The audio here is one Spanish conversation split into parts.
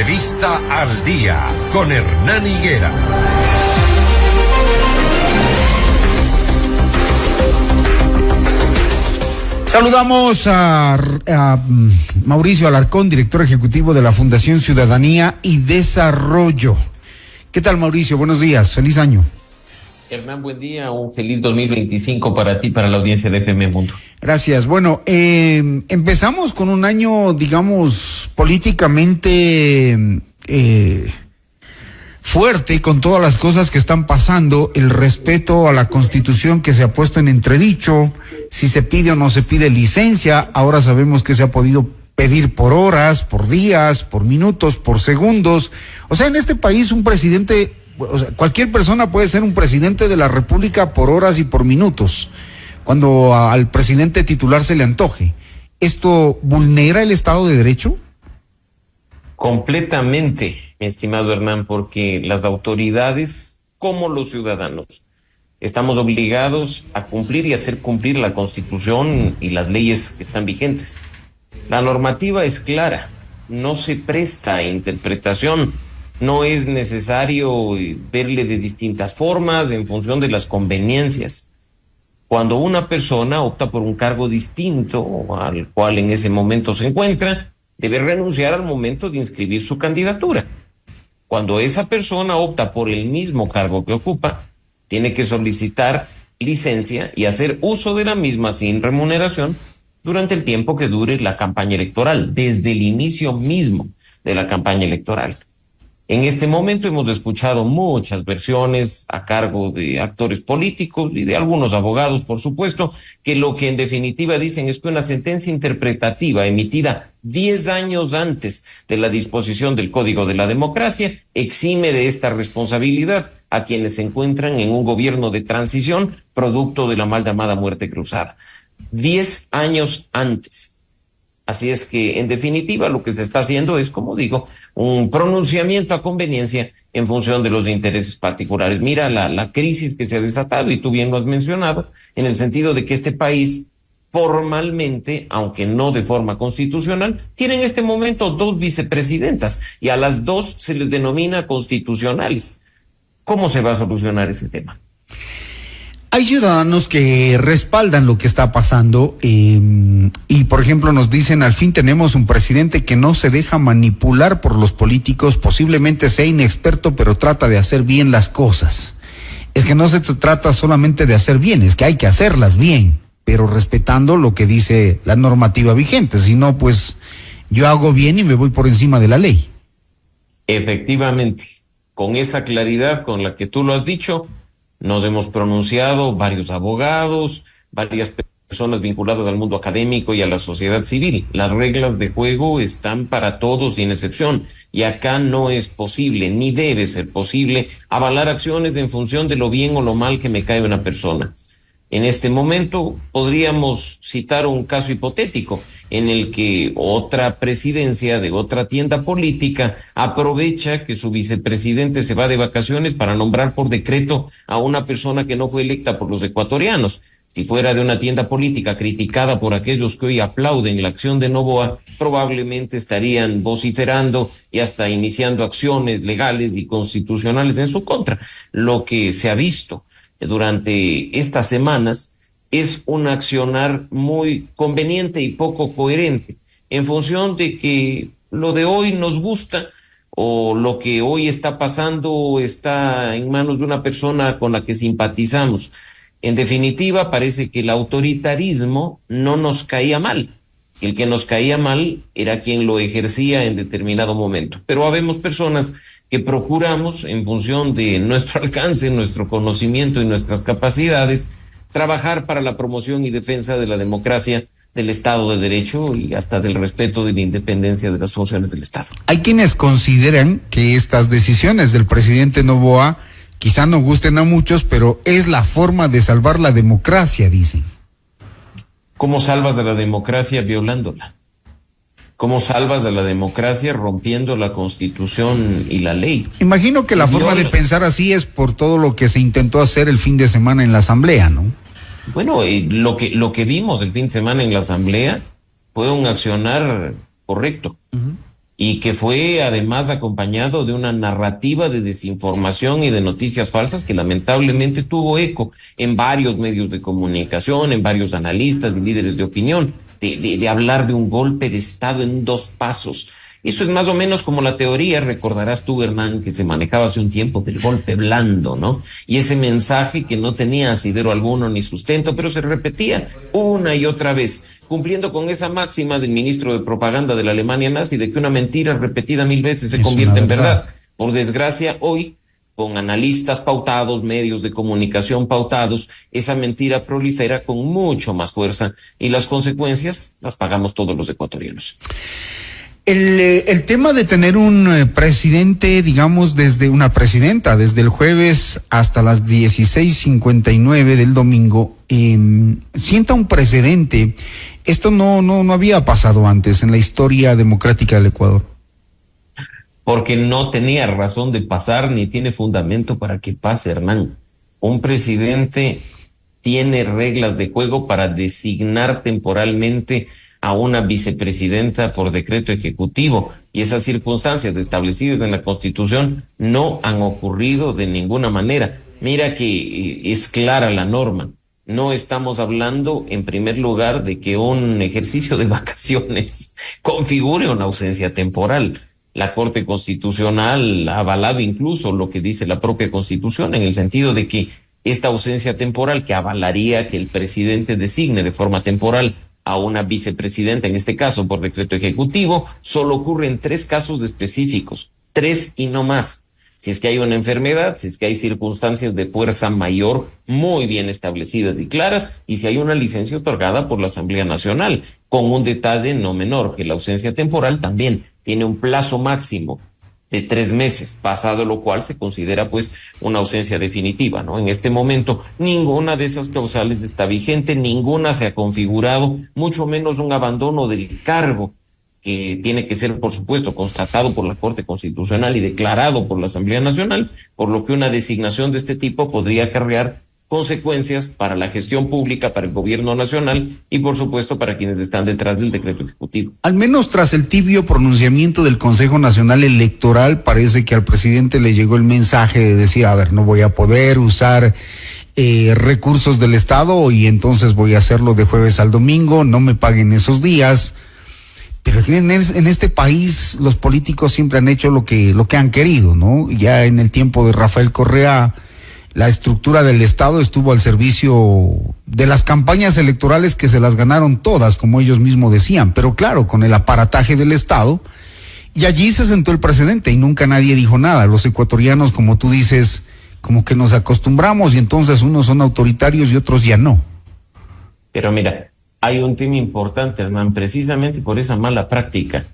Entrevista al Día con Hernán Higuera. Saludamos a Mauricio Alarcón, director ejecutivo de la Fundación Ciudadanía y Desarrollo. ¿Qué tal, Mauricio? Buenos días, feliz año. Hernán, buen día, un feliz 2025 para ti, para la audiencia de FM Mundo. Gracias. Bueno, empezamos con un año, digamos, políticamente fuerte, con todas las cosas que están pasando, el respeto a la Constitución que se ha puesto en entredicho, si se pide o no se pide licencia. Ahora sabemos que se ha podido pedir por horas, por días, por minutos, por segundos. O sea, en este país un presidente, o sea, cualquier persona puede ser un presidente de la República por horas y por minutos, cuando al presidente titular se le antoje. ¿Esto vulnera el Estado de Derecho? Completamente, mi estimado Hernán, porque las autoridades, como los ciudadanos, estamos obligados a cumplir y hacer cumplir la Constitución y las leyes que están vigentes. La normativa es clara, no se presta a interpretación, no es necesario verle de distintas formas en función de las conveniencias. Cuando una persona opta por un cargo distinto al cual en ese momento se encuentra, debe renunciar al momento de inscribir su candidatura. Cuando esa persona opta por el mismo cargo que ocupa, tiene que solicitar licencia y hacer uso de la misma sin remuneración durante el tiempo que dure la campaña electoral, desde el inicio mismo de la campaña electoral. En este momento hemos escuchado muchas versiones a cargo de actores políticos y de algunos abogados, por supuesto, que lo que en definitiva dicen es que una sentencia interpretativa emitida 10 años antes de la disposición del Código de la Democracia exime de esta responsabilidad a quienes se encuentran en un gobierno de transición producto de la mal llamada muerte cruzada. 10 años antes. Así es que, en definitiva, lo que se está haciendo es, como digo, un pronunciamiento a conveniencia en función de los intereses particulares. Mira la crisis que se ha desatado, y tú bien lo has mencionado, en el sentido de que este país, formalmente, aunque no de forma constitucional, tiene en este momento 2 vicepresidentas, y a las 2 se les denomina constitucionales. ¿Cómo se va a solucionar ese tema? Hay ciudadanos que respaldan lo que está pasando y, por ejemplo, nos dicen: al fin tenemos un presidente que no se deja manipular por los políticos, posiblemente sea inexperto, pero trata de hacer bien las cosas. Es que no se trata solamente de hacer bien, es que hay que hacerlas bien, pero respetando lo que dice la normativa vigente. Si no, pues yo hago bien y me voy por encima de la ley. Efectivamente, con esa claridad con la que tú lo has dicho, nos hemos pronunciado varios abogados, varias personas vinculadas al mundo académico y a la sociedad civil. Las reglas de juego están para todos sin excepción, y acá no es posible, ni debe ser posible, avalar acciones en función de lo bien o lo mal que me cae una persona. En este momento podríamos citar un caso hipotético en el que otra presidencia de otra tienda política aprovecha que su vicepresidente se va de vacaciones para nombrar por decreto a una persona que no fue electa por los ecuatorianos. Si fuera de una tienda política criticada por aquellos que hoy aplauden la acción de Noboa, probablemente estarían vociferando y hasta iniciando acciones legales y constitucionales en su contra. Lo que se ha visto durante estas semanas es un accionar muy conveniente y poco coherente, en función de que lo de hoy nos gusta, o lo que hoy está pasando está en manos de una persona con la que simpatizamos. En definitiva, parece que el autoritarismo no nos caía mal. El que nos caía mal era quien lo ejercía en determinado momento. Pero habemos personas que procuramos, en función de nuestro alcance, nuestro conocimiento y nuestras capacidades, trabajar para la promoción y defensa de la democracia, del Estado de Derecho y hasta del respeto de la independencia de las funciones del Estado. Hay quienes consideran que estas decisiones del presidente Noboa quizá no gusten a muchos, pero es la forma de salvar la democracia, dicen. ¿Cómo salvas a la democracia violándola? ¿Cómo salvas a la democracia rompiendo la Constitución y la ley? Imagino que la forma de pensar así es por todo lo que se intentó hacer el fin de semana en la Asamblea, ¿no? Bueno, lo que vimos el fin de semana en la Asamblea fue un accionar correcto. y que fue además acompañado de una narrativa de desinformación y de noticias falsas que lamentablemente tuvo eco en varios medios de comunicación, en varios analistas y líderes de opinión, de hablar de un golpe de Estado en 2 pasos. Eso es más o menos como la teoría, recordarás tú, Hernán, que se manejaba hace un tiempo del golpe blando, ¿no? Y ese mensaje que no tenía asidero alguno ni sustento, pero se repetía una y otra vez, cumpliendo con esa máxima del ministro de propaganda de la Alemania nazi de que una mentira repetida 1000 veces se convierte en verdad. Por desgracia, hoy, con analistas pautados, medios de comunicación pautados, esa mentira prolifera con mucho más fuerza y las consecuencias las pagamos todos los ecuatorianos. El tema de tener un presidente, digamos, desde una presidenta, desde el jueves hasta las 16:59 del domingo, sienta un precedente. Esto no había pasado antes en la historia democrática del Ecuador. Porque no tenía razón de pasar ni tiene fundamento para que pase, Hernán. Un presidente tiene reglas de juego para designar temporalmente a una vicepresidenta por decreto ejecutivo, y esas circunstancias establecidas en la Constitución no han ocurrido de ninguna manera. Mira que es clara la norma. No estamos hablando, en primer lugar, de que un ejercicio de vacaciones configure una ausencia temporal. La Corte Constitucional ha avalado incluso lo que dice la propia Constitución, en el sentido de que esta ausencia temporal, que avalaría que el presidente designe de forma temporal a una vicepresidenta, en este caso por decreto ejecutivo, solo ocurre en 3 casos específicos, 3 y no más. Si es que hay una enfermedad, si es que hay circunstancias de fuerza mayor muy bien establecidas y claras, y si hay una licencia otorgada por la Asamblea Nacional, con un detalle no menor, que la ausencia temporal también tiene un plazo máximo de 3 meses, pasado lo cual se considera pues una ausencia definitiva, ¿no? En este momento ninguna de esas causales está vigente, ninguna se ha configurado, mucho menos un abandono del cargo, que tiene que ser, por supuesto, constatado por la Corte Constitucional y declarado por la Asamblea Nacional, por lo que una designación de este tipo podría acarrear consecuencias para la gestión pública, para el gobierno nacional y, por supuesto, para quienes están detrás del decreto ejecutivo. Al menos tras el tibio pronunciamiento del Consejo Nacional Electoral, parece que al presidente le llegó el mensaje de decir, a ver, no voy a poder usar recursos del Estado y entonces voy a hacerlo de jueves al domingo, no me paguen esos días. Pero en este país los políticos siempre han hecho lo que han querido, ¿no? Ya en el tiempo de Rafael Correa, la estructura del Estado estuvo al servicio de las campañas electorales, que se las ganaron todas, como ellos mismos decían, pero claro, con el aparataje del Estado, y allí se sentó el precedente y nunca nadie dijo nada. Los ecuatorianos, como tú dices, como que nos acostumbramos y entonces unos son autoritarios y otros ya no. Pero mira, hay un tema importante, Hernán, precisamente por esa mala práctica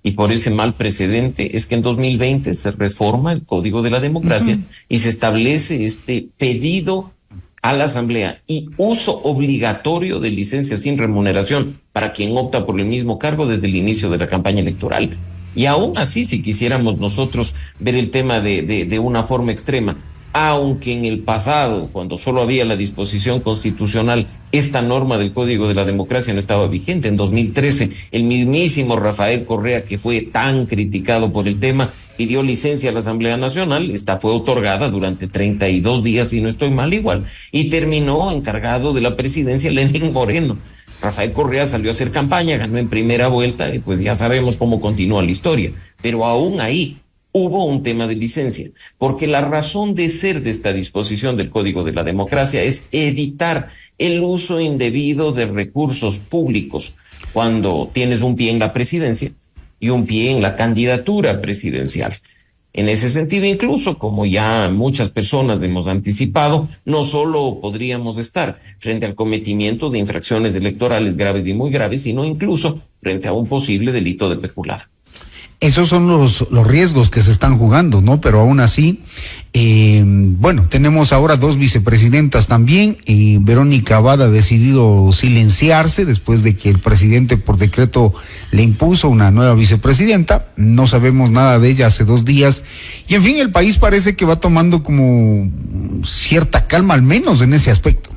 y por ese mal precedente, es que en 2020 se reforma el Código de la Democracia y se establece este pedido a la Asamblea y uso obligatorio de licencia sin remuneración para quien opta por el mismo cargo desde el inicio de la campaña electoral. Y aún así, si quisiéramos nosotros ver el tema de una forma extrema, aunque en el pasado, cuando solo había la disposición constitucional, esta norma del Código de la Democracia no estaba vigente. En 2013, el mismísimo Rafael Correa, que fue tan criticado por el tema, pidió licencia a la Asamblea Nacional. Esta fue otorgada durante 32 días, si no estoy mal igual, y terminó encargado de la presidencia Lenín Moreno. Rafael Correa salió a hacer campaña, ganó en primera vuelta, y pues ya sabemos cómo continúa la historia. Pero aún ahí hubo un tema de licencia, porque la razón de ser de esta disposición del Código de la Democracia es evitar el uso indebido de recursos públicos cuando tienes un pie en la presidencia y un pie en la candidatura presidencial. En ese sentido, incluso, como ya muchas personas hemos anticipado, no solo podríamos estar frente al cometimiento de infracciones electorales graves y muy graves, sino incluso frente a un posible delito de peculado. Esos son los riesgos que se están jugando, ¿no? Pero aún así, bueno, tenemos ahora 2 vicepresidentas también. Verónica Abad ha decidido silenciarse después de que el presidente por decreto le impuso una nueva vicepresidenta. No sabemos nada de ella hace 2 días. Y en fin, el país parece que va tomando como cierta calma, al menos en ese aspecto.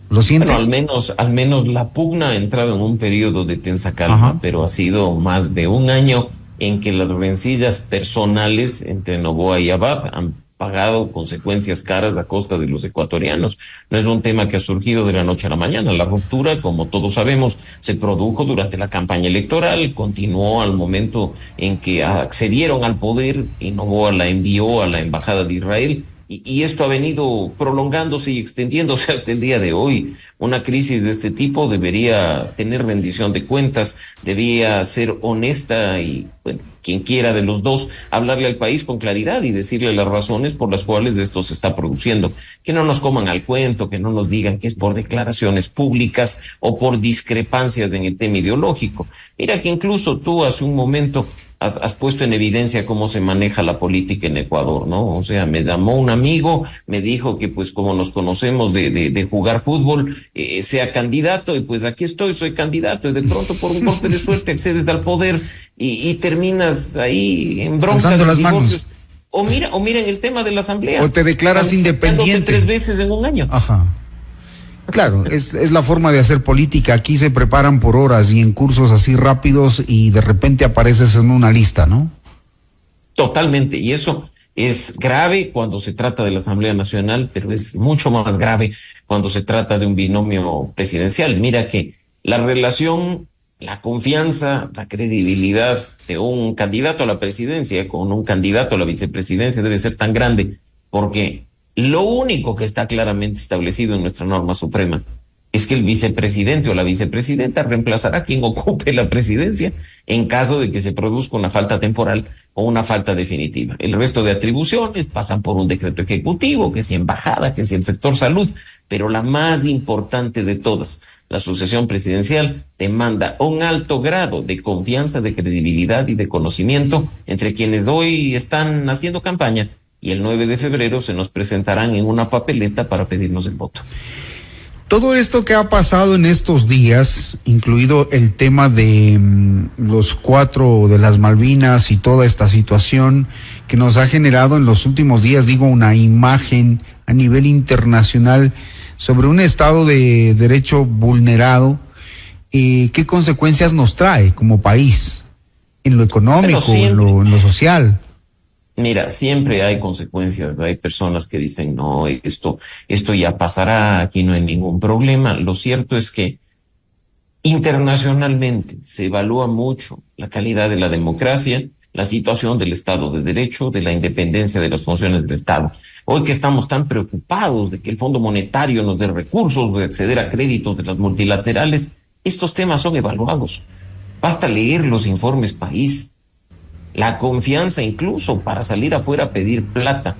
¿Lo sientes? Bueno, al menos la pugna ha entrado en un periodo de tensa calma, pero ha sido más de un año en que las rencillas personales entre Noboa y Abad han pagado consecuencias caras a costa de los ecuatorianos. No es un tema que ha surgido de la noche a la mañana. La ruptura, como todos sabemos, se produjo durante la campaña electoral, continuó al momento en que accedieron al poder y Noboa la envió a la Embajada de Israel. Y esto ha venido prolongándose y extendiéndose hasta el día de hoy. Una crisis de este tipo debería tener rendición de cuentas, debía ser honesta y, bueno, quien quiera de los dos, hablarle al país con claridad y decirle las razones por las cuales esto se está produciendo. Que no nos coman al cuento, que no nos digan que es por declaraciones públicas o por discrepancias en el tema ideológico. Mira que incluso tú hace un momento has puesto en evidencia cómo se maneja la política en Ecuador, ¿no? O sea, me llamó un amigo, me dijo que pues como nos conocemos de jugar fútbol, sea candidato, y pues aquí estoy, soy candidato, y de pronto por un golpe de suerte accedes al poder y terminas ahí en broncas, alzando las divorcios. manos. O mira en el tema de la asamblea. O te declaras independiente. 3 veces en un año. Ajá. Claro, es la forma de hacer política. Aquí se preparan por horas y en cursos así rápidos y de repente apareces en una lista, ¿no? Totalmente, y eso es grave cuando se trata de la Asamblea Nacional, pero es mucho más grave cuando se trata de un binomio presidencial. Mira que la relación, la confianza, la credibilidad de un candidato a la presidencia con un candidato a la vicepresidencia debe ser tan grande, porque lo único que está claramente establecido en nuestra norma suprema es que el vicepresidente o la vicepresidenta reemplazará a quien ocupe la presidencia en caso de que se produzca una falta temporal o una falta definitiva. El resto de atribuciones pasan por un decreto ejecutivo, que si embajada, que si el sector salud, pero la más importante de todas, la sucesión presidencial, demanda un alto grado de confianza, de credibilidad y de conocimiento entre quienes hoy están haciendo campaña y el 9 de febrero se nos presentarán en una papeleta para pedirnos el voto. Todo esto que ha pasado en estos días, incluido el tema de los 4 de las Malvinas y toda esta situación que nos ha generado en los últimos días, digo, una imagen a nivel internacional sobre un Estado de Derecho vulnerado, ¿qué consecuencias nos trae como país? En lo económico, en lo social. Mira, siempre hay consecuencias, hay personas que dicen, no, esto ya pasará, aquí no hay ningún problema. Lo cierto es que internacionalmente se evalúa mucho la calidad de la democracia, la situación del Estado de Derecho, de la independencia de las funciones del Estado. Hoy que estamos tan preocupados de que el Fondo Monetario nos dé recursos, de acceder a créditos de las multilaterales, estos temas son evaluados. Basta leer los informes país. La confianza incluso para salir afuera a pedir plata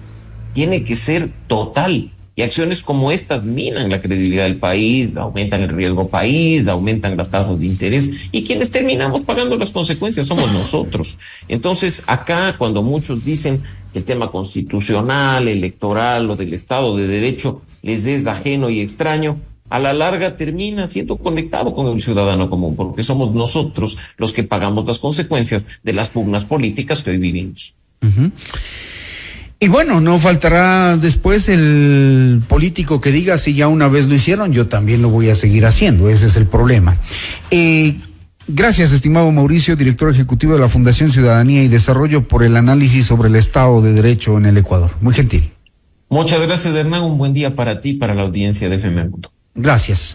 tiene que ser total, y acciones como estas minan la credibilidad del país, aumentan el riesgo país, aumentan las tasas de interés, y quienes terminamos pagando las consecuencias somos nosotros. Entonces acá, cuando muchos dicen que el tema constitucional, electoral o del Estado de Derecho les es ajeno y extraño, a la larga termina siendo conectado con el ciudadano común, porque somos nosotros los que pagamos las consecuencias de las pugnas políticas que hoy vivimos. Uh-huh. Y bueno, no faltará después el político que diga, si ya una vez lo hicieron, yo también lo voy a seguir haciendo. Ese es el problema. Gracias, estimado Mauricio, director ejecutivo de la Fundación Ciudadanía y Desarrollo, por el análisis sobre el Estado de Derecho en el Ecuador. Muy gentil. Muchas gracias, Hernán. Un buen día para ti y para la audiencia de FM Mundo. Gracias.